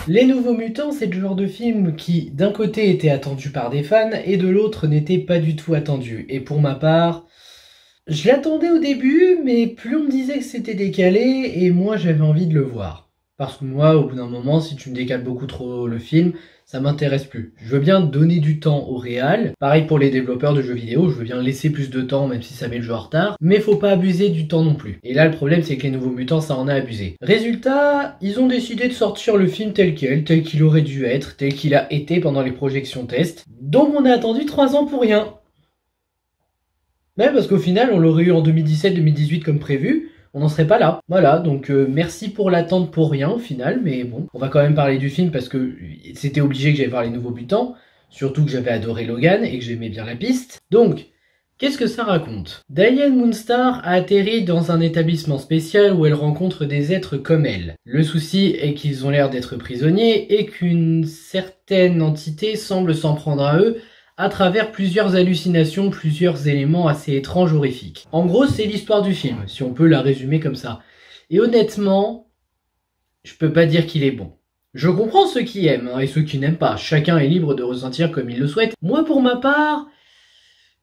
Les Nouveaux Mutants, c'est le genre de film qui, d'un côté, était attendu par des fans, et de l'autre, n'était pas du tout attendu. Et pour ma part, je l'attendais au début, mais plus on me disait que c'était décalé, et moins j'avais envie de le voir. Parce que moi, au bout d'un moment, si tu me décales beaucoup trop le film, ça m'intéresse plus. Je veux bien donner du temps au réal. Pareil pour les développeurs de jeux vidéo, je veux bien laisser plus de temps, même si ça met le jeu en retard. Mais faut pas abuser du temps non plus. Et là, le problème, c'est que les Nouveaux Mutants, ça en a abusé. Résultat, ils ont décidé de sortir le film tel quel, tel qu'il aurait dû être, tel qu'il a été pendant les projections test. Donc on a attendu 3 ans pour rien. Mais parce qu'au final, on l'aurait eu en 2017-2018 comme prévu, on n'en serait pas là. Voilà, donc merci pour l'attente pour rien au final, mais bon, on va quand même parler du film parce que c'était obligé que j'aille voir les Nouveaux Mutants, surtout que j'avais adoré Logan et que j'aimais bien la piste. Donc, qu'est-ce que ça raconte? Diane Moonstar a atterri dans un établissement spécial où elle rencontre des êtres comme elle. Le souci est qu'ils ont l'air d'être prisonniers et qu'une certaine entité semble s'en prendre à eux à travers plusieurs hallucinations, plusieurs éléments assez étranges, horrifiques. En gros, c'est l'histoire du film, si on peut la résumer comme ça. Et honnêtement, je peux pas dire qu'il est bon. Je comprends ceux qui aiment et ceux qui n'aiment pas. Chacun est libre de ressentir comme il le souhaite. Moi, pour ma part,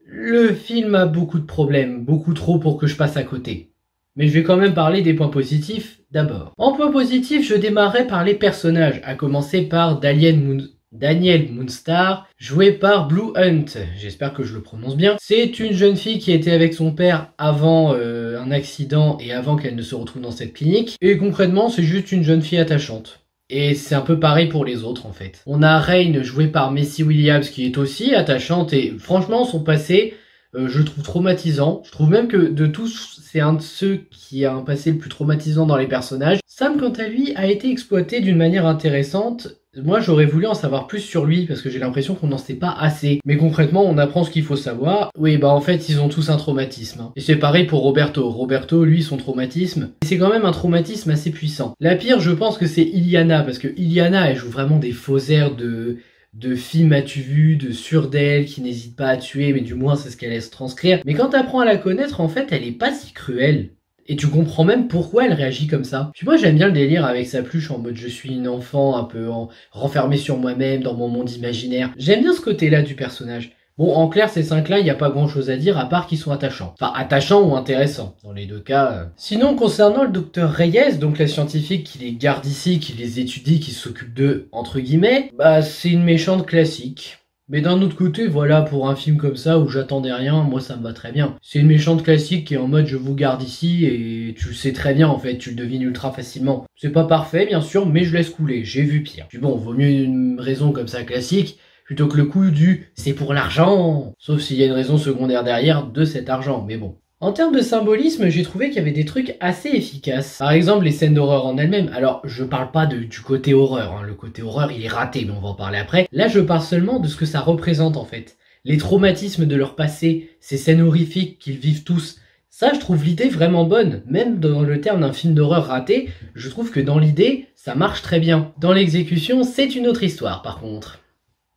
le film a beaucoup de problèmes, beaucoup trop pour que je passe à côté. Mais je vais quand même parler des points positifs d'abord. En point positif, je démarrais par les personnages, à commencer par Danielle Moonstar, jouée par Blue Hunt, j'espère que je le prononce bien. C'est une jeune fille qui était avec son père avant un accident et avant qu'elle ne se retrouve dans cette clinique. Et concrètement, c'est juste une jeune fille attachante. Et c'est un peu pareil pour les autres en fait. On a Rain jouée par Maisie Williams qui est aussi attachante et franchement son passé, je le trouve traumatisant. Je trouve même que de tous, c'est un de ceux qui a un passé le plus traumatisant dans les personnages. Sam, quant à lui, a été exploité d'une manière intéressante. Moi, j'aurais voulu en savoir plus sur lui, parce que j'ai l'impression qu'on n'en sait pas assez. Mais concrètement, on apprend ce qu'il faut savoir. Oui, bah en fait, ils ont tous un traumatisme. Et c'est pareil pour Roberto. Roberto, lui, son traumatisme, c'est quand même un traumatisme assez puissant. La pire, je pense que c'est Iliana, parce que Iliana, elle joue vraiment des faux airs de filles m'as-tu vu, de sûre d'elle, qui n'hésite pas à tuer, mais du moins, c'est ce qu'elle laisse transcrire. Mais quand t'apprends à la connaître, en fait, elle est pas si cruelle. Et tu comprends même pourquoi elle réagit comme ça. Puis moi j'aime bien le délire avec sa pluche en mode je suis une enfant un peu renfermée sur moi-même dans mon monde imaginaire. J'aime bien ce côté-là du personnage. Bon, en clair, ces 5-là, il n'y a pas grand-chose à dire à part qu'ils sont attachants. Enfin, attachants ou intéressants, dans les deux cas. Sinon, concernant le docteur Reyes, donc la scientifique qui les garde ici, qui les étudie, qui s'occupe d'eux, entre guillemets, bah c'est une méchante classique. Mais d'un autre côté, voilà, pour un film comme ça où j'attendais rien, moi ça me va très bien. C'est une méchante classique qui est en mode je vous garde ici et tu le sais très bien en fait, tu le devines ultra facilement. C'est pas parfait bien sûr, mais je laisse couler, j'ai vu pire. Puis bon, vaut mieux une raison comme ça classique plutôt que le coup du c'est pour l'argent. Sauf s'il y a une raison secondaire derrière de cet argent, mais bon. En termes de symbolisme, j'ai trouvé qu'il y avait des trucs assez efficaces. Par exemple, les scènes d'horreur en elles-mêmes. Alors, je parle pas du côté horreur, hein. Le côté horreur, il est raté, mais on va en parler après. Là, je parle seulement de ce que ça représente, en fait. Les traumatismes de leur passé, ces scènes horrifiques qu'ils vivent tous. Ça, je trouve l'idée vraiment bonne. Même dans le terme d'un film d'horreur raté, je trouve que dans l'idée, ça marche très bien. Dans l'exécution, c'est une autre histoire, par contre.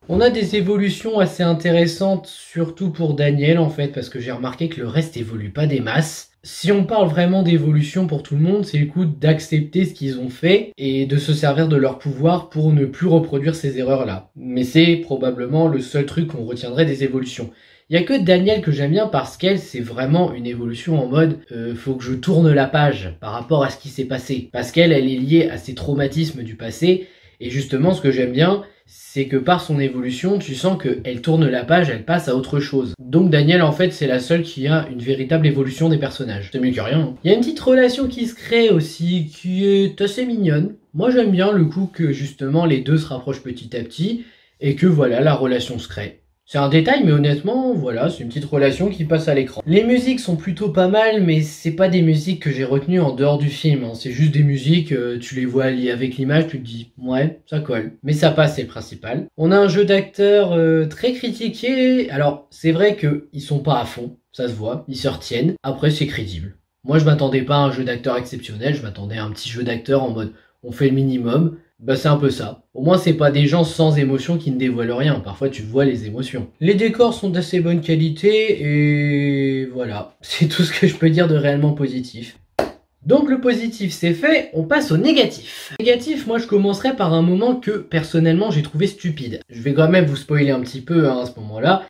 On a des évolutions assez intéressantes, surtout pour Daniel en fait, parce que j'ai remarqué que le reste évolue pas des masses. Si on parle vraiment d'évolution pour tout le monde, c'est le coup d'accepter ce qu'ils ont fait et de se servir de leur pouvoir pour ne plus reproduire ces erreurs-là. Mais c'est probablement le seul truc qu'on retiendrait des évolutions. Il y a que Daniel que j'aime bien parce qu'elle, c'est vraiment une évolution en mode faut que je tourne la page par rapport à ce qui s'est passé. Parce qu'elle, elle est liée à ses traumatismes du passé. Et justement, ce que j'aime bien, c'est que par son évolution, tu sens qu'elle tourne la page, elle passe à autre chose. Donc Daniel, en fait, c'est la seule qui a une véritable évolution des personnages. C'est mieux que rien. Hein. Il y a une petite relation qui se crée aussi, qui est assez mignonne. Moi, j'aime bien le coup que, justement, les deux se rapprochent petit à petit, et que, voilà, la relation se crée. C'est un détail, mais honnêtement, voilà, c'est une petite relation qui passe à l'écran. Les musiques sont plutôt pas mal, mais c'est pas des musiques que j'ai retenues en dehors du film. Hein. C'est juste des musiques, tu les vois avec l'image, tu te dis, ouais, ça colle. Mais ça passe, c'est le principal. On a un jeu d'acteurs très critiqué. Alors, c'est vrai qu'ils sont pas à fond, ça se voit, ils se retiennent. Après, c'est crédible. Moi, je m'attendais pas à un jeu d'acteurs exceptionnel, je m'attendais à un petit jeu d'acteurs en mode, on fait le minimum. Bah c'est un peu ça. Au moins c'est pas des gens sans émotion qui ne dévoilent rien. Parfois tu vois les émotions. Les décors sont d'assez bonne qualité et voilà. C'est tout ce que je peux dire de réellement positif. Donc le positif c'est fait, on passe au négatif. Négatif, moi je commencerai par un moment que personnellement j'ai trouvé stupide. Je vais quand même vous spoiler un petit peu à ce moment-là.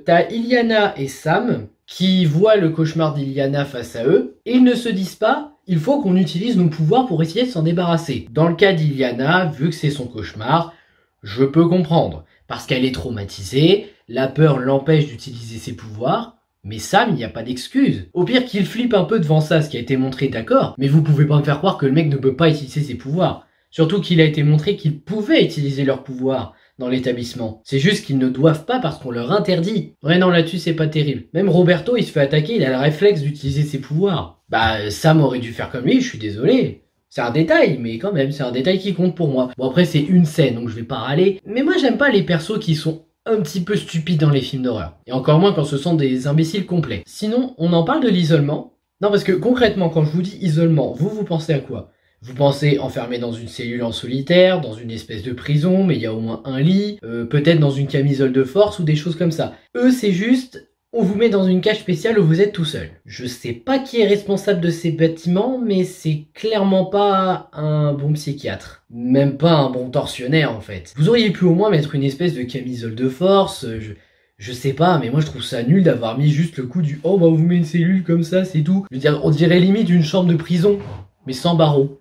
T'as Illyana et Sam qui voient le cauchemar d'Illyana face à eux et ils ne se disent pas il faut qu'on utilise nos pouvoirs pour essayer de s'en débarrasser. Dans le cas d'Illyana, vu que c'est son cauchemar, je peux comprendre. Parce qu'elle est traumatisée, la peur l'empêche d'utiliser ses pouvoirs. Mais Sam, il n'y a pas d'excuse. Au pire qu'il flippe un peu devant ça, ce qui a été montré, d'accord, mais vous pouvez pas me faire croire que le mec ne peut pas utiliser ses pouvoirs. Surtout qu'il a été montré qu'ils pouvaient utiliser leurs pouvoirs dans l'établissement. C'est juste qu'ils ne doivent pas parce qu'on leur interdit. Ouais non, là-dessus c'est pas terrible. Même Roberto, il se fait attaquer, il a le réflexe d'utiliser ses pouvoirs. Bah, Sam aurait dû faire comme lui, je suis désolé. C'est un détail, mais quand même, c'est un détail qui compte pour moi. Bon après c'est une scène, donc je vais pas râler. Mais moi j'aime pas les persos qui sont un petit peu stupides dans les films d'horreur. Et encore moins quand ce sont des imbéciles complets. Sinon, on en parle de l'isolement. Non, parce que concrètement, quand je vous dis isolement, vous pensez à quoi? Vous pensez enfermé dans une cellule en solitaire, dans une espèce de prison, mais il y a au moins un lit, peut-être dans une camisole de force ou des choses comme ça. Eux, c'est juste, on vous met dans une cage spéciale où vous êtes tout seul. Je sais pas qui est responsable de ces bâtiments, mais c'est clairement pas un bon psychiatre. Même pas un bon tortionnaire en fait. Vous auriez pu au moins mettre une espèce de camisole de force, je sais pas, mais moi je trouve ça nul d'avoir mis juste le coup du « Oh bah on vous met une cellule comme ça, c'est tout ». Je veux dire, on dirait limite une chambre de prison, mais sans barreaux.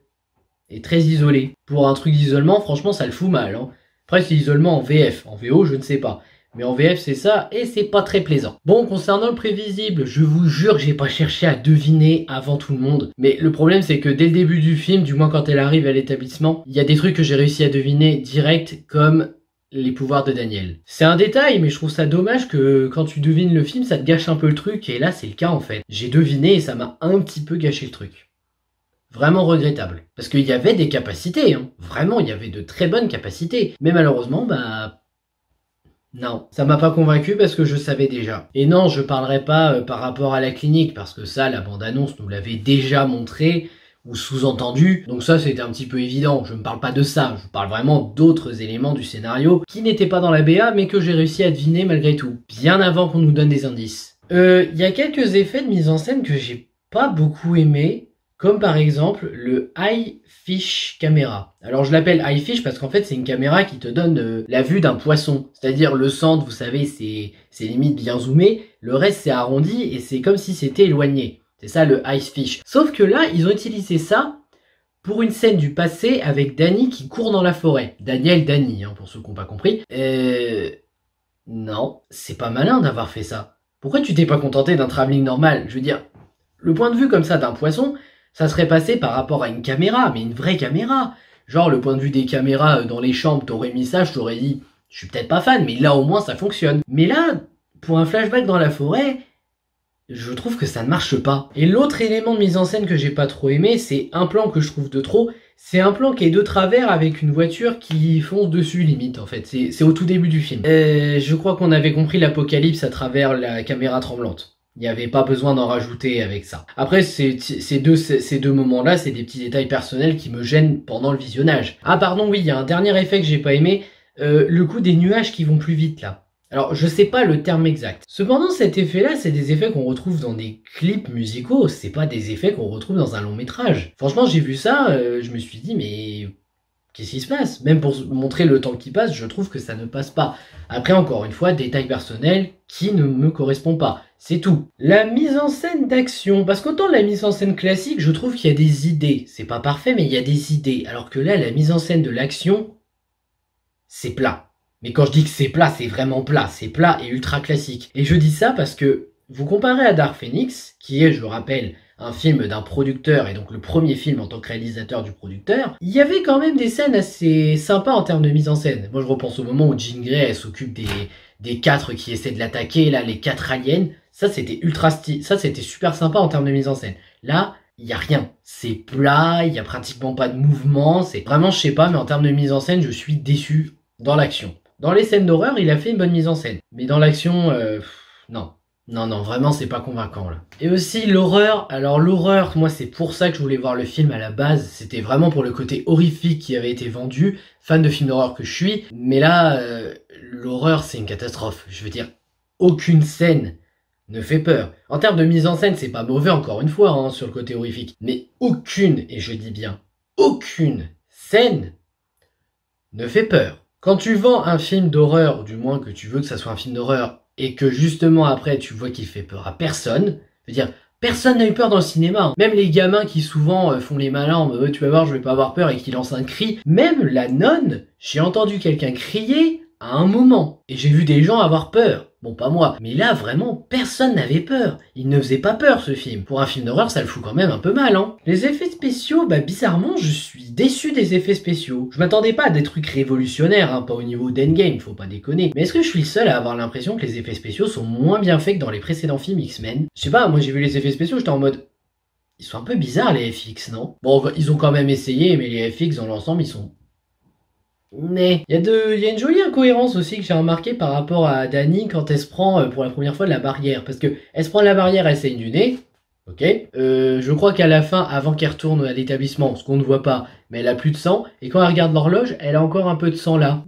Et très isolé. Pour un truc d'isolement, franchement ça le fout mal. Hein. Après c'est isolement en VF, en VO je ne sais pas. Mais en VF c'est ça, et c'est pas très plaisant. Bon, concernant le prévisible, je vous jure que j'ai pas cherché à deviner avant tout le monde. Mais le problème c'est que dès le début du film, du moins quand elle arrive à l'établissement, il y a des trucs que j'ai réussi à deviner direct, comme les pouvoirs de Daniel. C'est un détail, mais je trouve ça dommage que quand tu devines le film, ça te gâche un peu le truc, et là c'est le cas en fait. J'ai deviné et ça m'a un petit peu gâché le truc. Vraiment regrettable. Parce qu'il y avait des capacités, hein. Vraiment, il y avait de très bonnes capacités. Mais malheureusement, bah... non, ça m'a pas convaincu parce que je savais déjà. Et non, je parlerai pas par rapport à la clinique, parce que ça, la bande-annonce nous l'avait déjà montré, ou sous-entendu, donc ça c'était un petit peu évident. Je ne parle pas de ça, je parle vraiment d'autres éléments du scénario qui n'étaient pas dans la BA, mais que j'ai réussi à deviner malgré tout, bien avant qu'on nous donne des indices. Il y a quelques effets de mise en scène que j'ai pas beaucoup aimé, comme par exemple le Eye Fish Camera. Alors je l'appelle Eye Fish parce qu'en fait c'est une caméra qui te donne la vue d'un poisson. C'est-à-dire le centre, vous savez, c'est limite bien zoomé, le reste c'est arrondi et c'est comme si c'était éloigné. C'est ça le Eye Fish. Sauf que là, ils ont utilisé ça pour une scène du passé avec Danny qui court dans la forêt. Danny, hein, pour ceux qui n'ont pas compris. Non, c'est pas malin d'avoir fait ça. Pourquoi tu t'es pas contenté d'un travelling normal? Je veux dire, le point de vue comme ça d'un poisson, ça serait passé par rapport à une caméra, mais une vraie caméra. Genre le point de vue des caméras dans les chambres, t'aurais mis ça, je t'aurais dit, je suis peut-être pas fan, mais là au moins ça fonctionne. Mais là, pour un flashback dans la forêt, je trouve que ça ne marche pas. Et l'autre élément de mise en scène que j'ai pas trop aimé, c'est un plan que je trouve de trop. C'est un plan qui est de travers avec une voiture qui fonce dessus limite en fait. C'est au tout début du film. Je crois qu'on avait compris l'apocalypse à travers la caméra tremblante. Il n'y avait pas besoin d'en rajouter avec ça. Après, ces deux moments-là, c'est des petits détails personnels qui me gênent pendant le visionnage. Ah pardon, oui, il y a un dernier effet que j'ai pas aimé. Le coup des nuages qui vont plus vite là. Alors, je sais pas le terme exact. Cependant, cet effet-là, c'est des effets qu'on retrouve dans des clips musicaux. C'est pas des effets qu'on retrouve dans un long métrage. Franchement, j'ai vu ça, je me suis dit, mais qu'est-ce qui se passe? Même pour montrer le temps qui passe, je trouve que ça ne passe pas. Après, encore une fois, détail personnel qui ne me correspond pas. C'est tout. La mise en scène d'action. Parce qu'autant la mise en scène classique, je trouve qu'il y a des idées. C'est pas parfait, mais il y a des idées. Alors que là, la mise en scène de l'action, c'est plat. Mais quand je dis que c'est plat, c'est vraiment plat. C'est plat et ultra classique. Et je dis ça parce que vous comparez à Dark Phoenix, qui est, je rappelle, un film d'un producteur, et donc le premier film en tant que réalisateur du producteur, il y avait quand même des scènes assez sympas en termes de mise en scène. Moi, je repense au moment où Jean Grey, elle s'occupe des 4 qui essaient de l'attaquer, là, les 4 aliens. Ça, c'était ça, c'était super sympa en termes de mise en scène. Là, il y a rien. C'est plat, il y a pratiquement pas de mouvement. C'est vraiment, je sais pas, mais en termes de mise en scène, je suis déçu dans l'action. Dans les scènes d'horreur, il a fait une bonne mise en scène. Mais dans l'action, non. Non, vraiment, c'est pas convaincant, là. Et aussi, l'horreur. Alors, l'horreur, moi, c'est pour ça que je voulais voir le film à la base. C'était vraiment pour le côté horrifique qui avait été vendu. Fan de films d'horreur que je suis. Mais là, l'horreur, c'est une catastrophe. Je veux dire, aucune scène ne fait peur. En termes de mise en scène, c'est pas mauvais encore une fois hein, sur le côté horrifique. Mais aucune, et je dis bien aucune scène ne fait peur. Quand tu vends un film d'horreur, ou du moins que tu veux que ça soit un film d'horreur, et que justement après tu vois qu'il fait peur à personne, je veux dire, personne n'a eu peur dans le cinéma. Hein. Même les gamins qui souvent font les malins en mode tu vas voir je vais pas avoir peur et qui lancent un cri. Même la nonne, j'ai entendu quelqu'un crier à un moment. Et j'ai vu des gens avoir peur. Bon, pas moi. Mais là, vraiment, personne n'avait peur. Il ne faisait pas peur, ce film. Pour un film d'horreur, ça le fout quand même un peu mal, hein. Les effets spéciaux, bah, bizarrement, je suis déçu des effets spéciaux. Je m'attendais pas à des trucs révolutionnaires, hein, pas au niveau d'Endgame, faut pas déconner. Mais est-ce que je suis le seul à avoir l'impression que les effets spéciaux sont moins bien faits que dans les précédents films X-Men? Je sais pas, moi j'ai vu les effets spéciaux, j'étais en mode... Ils sont un peu bizarres, les FX, non? Bon, ils ont quand même essayé, mais les FX, dans l'ensemble, ils sont... Mais il y a une jolie incohérence aussi que j'ai remarqué par rapport à Dani quand elle se prend pour la première fois de la barrière. Parce que elle se prend de la barrière, elle saigne du nez. Ok. Je crois qu'à la fin, avant qu'elle retourne à l'établissement, ce qu'on ne voit pas, mais elle a plus de sang. Et quand elle regarde l'horloge, elle a encore un peu de sang là.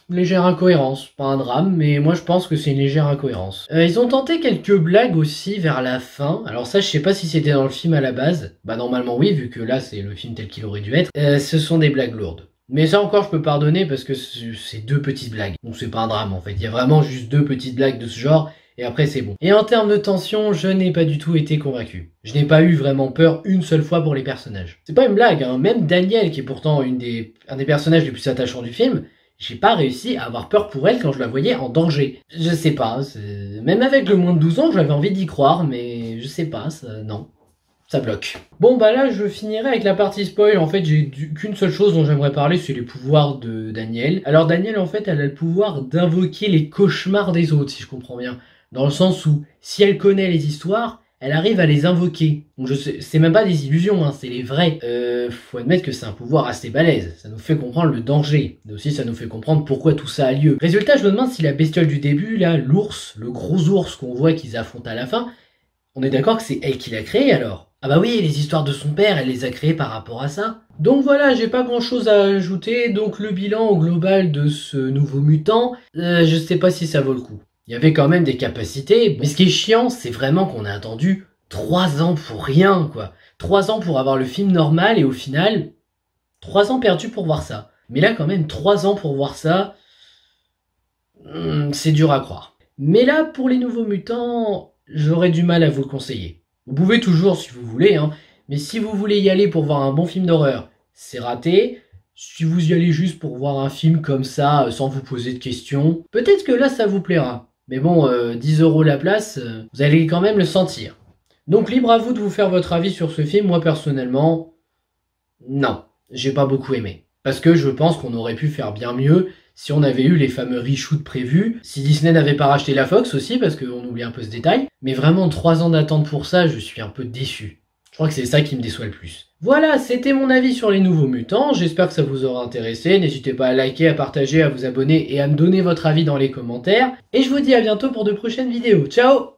Légère incohérence. Pas un drame, mais moi je pense que c'est une légère incohérence. Ils ont tenté quelques blagues aussi vers la fin. Alors ça, je sais pas si c'était dans le film à la base. Bah normalement oui, vu que là c'est le film tel qu'il aurait dû être. Ce sont des blagues lourdes. Mais ça encore je peux pardonner parce que c'est deux petites blagues. Donc c'est pas un drame en fait. Il y a vraiment juste deux petites blagues de ce genre et après c'est bon. Et en termes de tension, je n'ai pas du tout été convaincu. Je n'ai pas eu vraiment peur une seule fois pour les personnages. C'est pas une blague, hein. Même Danielle, qui est pourtant un des personnages les plus attachants du film, j'ai pas réussi à avoir peur pour elle quand je la voyais en danger. Je sais pas, même avec le moins de 12 ans, j'avais envie d'y croire, mais je sais pas, non. Ça bloque. Bon bah là je finirai avec la partie spoil. En fait j'ai qu'une seule chose dont j'aimerais parler, c'est les pouvoirs de Danielle. Alors Danielle en fait elle a le pouvoir d'invoquer les cauchemars des autres si je comprends bien. Dans le sens où si elle connaît les histoires, elle arrive à les invoquer. Donc c'est même pas des illusions, hein, c'est les vrais. Faut admettre que c'est un pouvoir assez balèze. Ça nous fait comprendre le danger. Mais aussi ça nous fait comprendre pourquoi tout ça a lieu. Résultat je me demande si la bestiole du début là, l'ours, le gros ours qu'on voit qu'ils affrontent à la fin, on est d'accord que c'est elle qui l'a créé alors? Ah bah oui, les histoires de son père, elle les a créées par rapport à ça. Donc voilà, j'ai pas grand chose à ajouter, donc le bilan au global de ce nouveau mutant, je sais pas si ça vaut le coup. Il y avait quand même des capacités, mais ce qui est chiant, c'est vraiment qu'on a attendu 3 ans pour rien, quoi. 3 ans pour avoir le film normal, et au final, 3 ans perdus pour voir ça. Mais là quand même, 3 ans pour voir ça, c'est dur à croire. Mais là, pour les nouveaux mutants, j'aurais du mal à vous le conseiller. Vous pouvez toujours si vous voulez, hein, mais si vous voulez y aller pour voir un bon film d'horreur, c'est raté. Si vous y allez juste pour voir un film comme ça, sans vous poser de questions, peut-être que là ça vous plaira. Mais bon, 10 € la place, vous allez quand même le sentir. Donc libre à vous de vous faire votre avis sur ce film. Moi personnellement, non, j'ai pas beaucoup aimé. Parce que je pense qu'on aurait pu faire bien mieux si on avait eu les fameux reshoots prévus, si Disney n'avait pas racheté la Fox aussi, parce qu'on oublie un peu ce détail. Mais vraiment, 3 ans d'attente pour ça, je suis un peu déçu. Je crois que c'est ça qui me déçoit le plus. Voilà, c'était mon avis sur les nouveaux mutants. J'espère que ça vous aura intéressé. N'hésitez pas à liker, à partager, à vous abonner et à me donner votre avis dans les commentaires. Et je vous dis à bientôt pour de prochaines vidéos. Ciao!